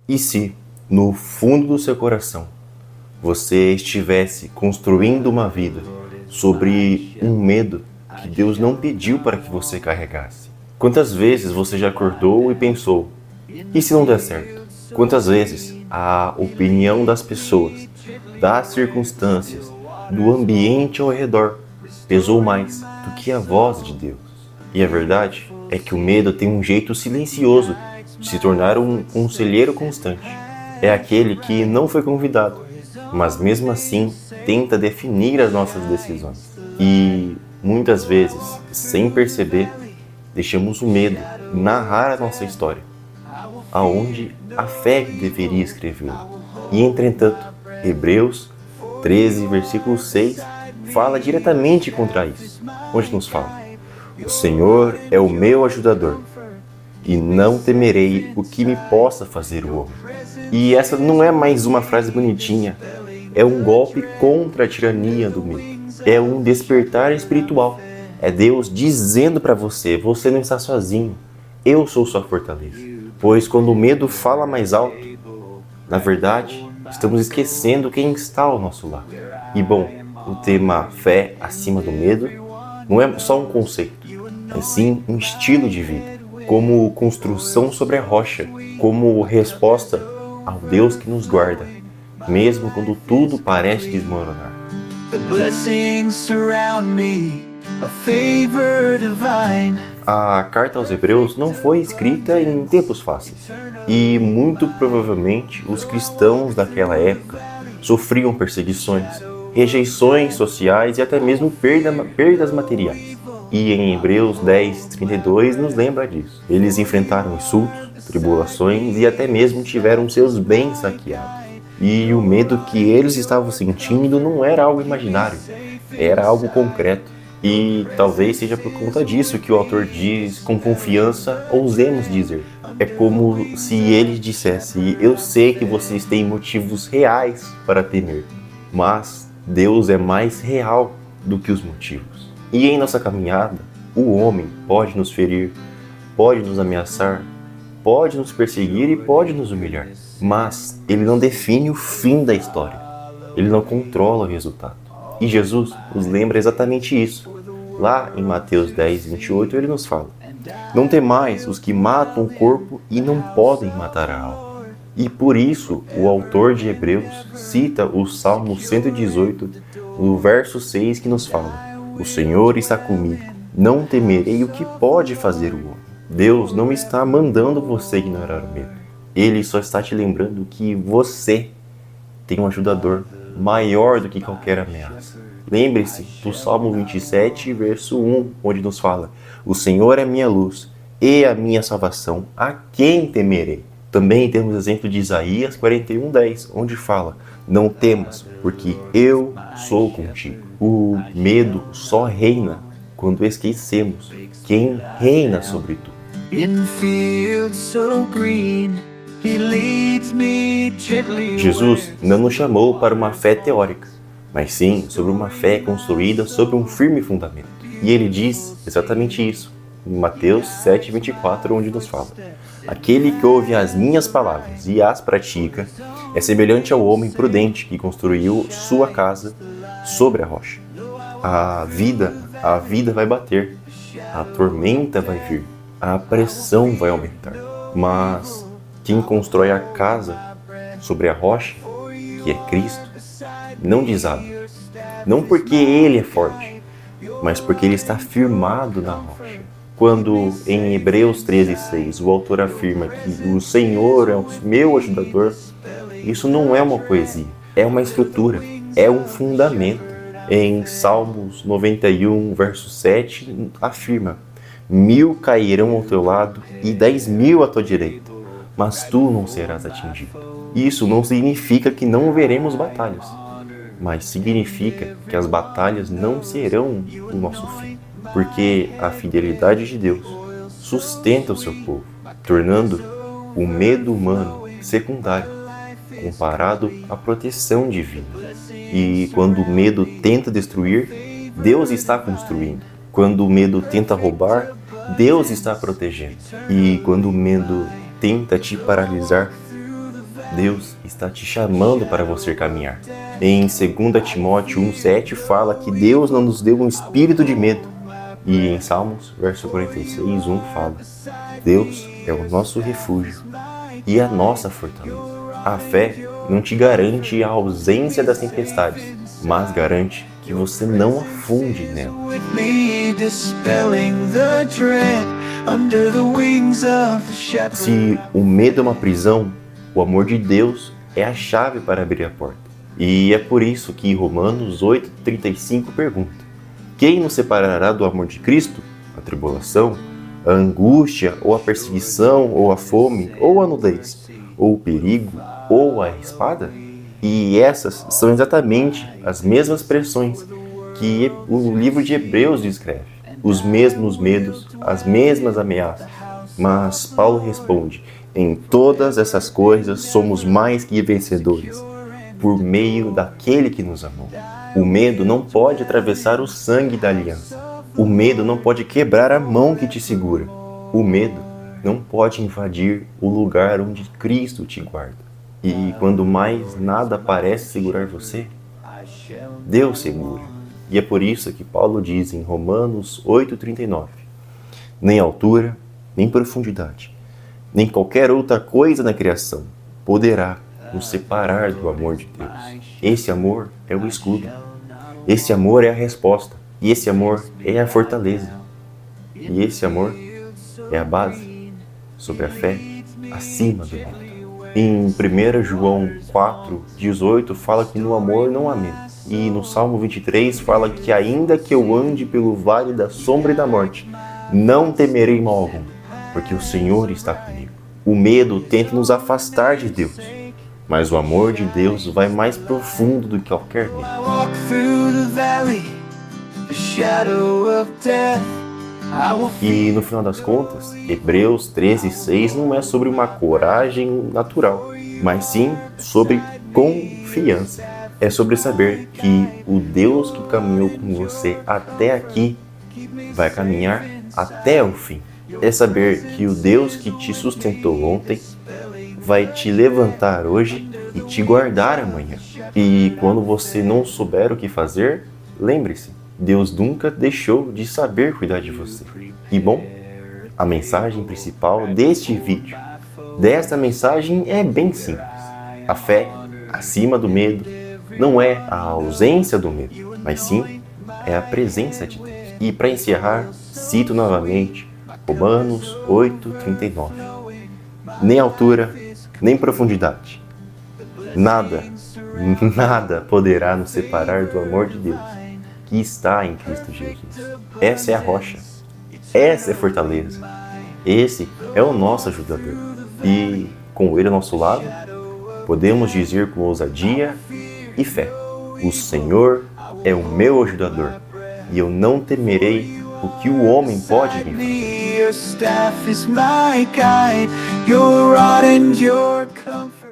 E se, no fundo do seu coração, você estivesse construindo uma vida sobre um medo que Deus não pediu para que você carregasse? Quantas vezes você já acordou e pensou, e se não der certo? Quantas vezes a opinião das pessoas, das circunstâncias, do ambiente ao redor pesou mais do que a voz de Deus? E a verdade é que o medo tem um jeito silencioso de se tornar um conselheiro constante. É aquele que não foi convidado, mas mesmo assim tenta definir as nossas decisões. E muitas vezes, sem perceber, deixamos o medo narrar a nossa história, aonde a fé deveria escrevê-la. E entretanto, Hebreus 13, versículo 6, fala diretamente contra isso, onde nos fala: o Senhor é o meu ajudador, e não temerei o que me possa fazer o homem. E essa não é mais uma frase bonitinha, é um golpe contra a tirania do medo. É um despertar espiritual. É Deus dizendo para você, você não está sozinho, eu sou sua fortaleza. Pois quando o medo fala mais alto, na verdade, estamos esquecendo quem está ao nosso lado. E bom, o tema fé acima do medo não é só um conceito, mas sim um estilo de vida, como construção sobre a rocha, como resposta ao Deus que nos guarda, mesmo quando tudo parece desmoronar. A carta aos Hebreus não foi escrita em tempos fáceis, e muito provavelmente os cristãos daquela época sofriam perseguições, rejeições sociais e até mesmo perdas materiais. E em Hebreus 10, 32 nos lembra disso. Eles enfrentaram insultos, tribulações e até mesmo tiveram seus bens saqueados. E o medo que eles estavam sentindo não era algo imaginário, era algo concreto. E talvez seja por conta disso que o autor diz com confiança, ousemos dizer. É como se ele dissesse, eu sei que vocês têm motivos reais para temer, mas Deus é mais real do que os motivos. E em nossa caminhada, o homem pode nos ferir, pode nos ameaçar, pode nos perseguir e pode nos humilhar. Mas ele não define o fim da história. Ele não controla o resultado. E Jesus nos lembra exatamente isso. Lá em Mateus 10, 28, ele nos fala: não temais os que matam o corpo e não podem matar a alma. E por isso, o autor de Hebreus cita o Salmo 118, no verso 6, que nos fala: o Senhor está comigo, não temerei o que pode fazer o homem. Deus não está mandando você ignorar o medo. Ele só está te lembrando que você tem um ajudador maior do que qualquer ameaça. Lembre-se do Salmo 27, verso 1, onde nos fala: o Senhor é minha luz e a minha salvação, a quem temerei? Também temos exemplo de Isaías 41:10, onde fala: não temas, porque eu sou contigo. O medo só reina quando esquecemos quem reina sobre tudo. Jesus não nos chamou para uma fé teórica, mas sim sobre uma fé construída sobre um firme fundamento. E ele diz exatamente isso em Mateus 7:24, onde nos fala: aquele que ouve as minhas palavras e as pratica é semelhante ao homem prudente que construiu sua casa sobre a rocha. A vida vai bater, a tormenta vai vir, a pressão vai aumentar. Mas quem constrói a casa sobre a rocha, que é Cristo, não desaba. Não porque ele é forte, mas porque ele está firmado na rocha. Quando em Hebreus 13:6 o autor afirma que o Senhor é o meu ajudador, isso não é uma poesia, é uma estrutura, é um fundamento. Em Salmos 91, verso 7, afirma: 1000 cairão ao teu lado e 10.000 à tua direita, mas tu não serás atingido. Isso não significa que não veremos batalhas, mas significa que as batalhas não serão o nosso fim, porque a fidelidade de Deus sustenta o seu povo, tornando o medo humano secundário comparado à proteção divina. E quando o medo tenta destruir, Deus está construindo. Quando o medo tenta roubar, Deus está protegendo. E quando o medo tenta te paralisar, Deus está te chamando para você caminhar. Em 2 Timóteo 1,7 fala que Deus não nos deu um espírito de medo. E em Salmos, verso 46,1 fala: Deus é o nosso refúgio e a nossa fortaleza. A fé não te garante a ausência das tempestades, mas garante que você não afunde nela. Se o medo é uma prisão, o amor de Deus é a chave para abrir a porta. E é por isso que Romanos 8,35 pergunta: quem nos separará do amor de Cristo? A tribulação, a angústia, ou a perseguição, ou a fome, ou a nudez, ou o perigo, ou a espada? E essas são exatamente as mesmas pressões que o livro de Hebreus descreve. Os mesmos medos, as mesmas ameaças. Mas Paulo responde: em todas essas coisas somos mais que vencedores, por meio daquele que nos amou. O medo não pode atravessar o sangue da aliança. O medo não pode quebrar a mão que te segura. O medo não pode invadir o lugar onde Cristo te guarda. E quando mais nada parece segurar você, Deus segura. E é por isso que Paulo diz em Romanos 8,39: nem altura, nem profundidade, nem qualquer outra coisa na criação poderá nos separar do amor de Deus. Esse amor é o escudo. Esse amor é a resposta. E esse amor é a fortaleza. E esse amor é a base sobre a fé acima do medo. Em 1 João 4,18 fala que no amor não há medo. E no Salmo 23 fala que ainda que eu ande pelo vale da sombra e da morte, não temerei mal algum, porque o Senhor está comigo. O medo tenta nos afastar de Deus, mas o amor de Deus vai mais profundo do que qualquer medo. E no final das contas, Hebreus 13,6 não é sobre uma coragem natural, mas sim sobre confiança. É sobre saber que o Deus que caminhou com você até aqui vai caminhar até o fim. É saber que o Deus que te sustentou ontem vai te levantar hoje e te guardar amanhã. E quando você não souber o que fazer, lembre-se, Deus nunca deixou de saber cuidar de você. E bom, a mensagem principal deste vídeo, desta mensagem é bem simples. A fé, acima do medo, não é a ausência do medo, mas sim é a presença de Deus. E para encerrar, cito novamente Romanos 8,39. Nem altura, nem profundidade. Nada poderá nos separar do amor de Deus que está em Cristo Jesus. Essa é a rocha. Essa é a fortaleza. Esse é o nosso ajudador. E com Ele ao nosso lado, podemos dizer com ousadia e fé: o Senhor é o meu ajudador, e eu não temerei o que o homem pode me fazer.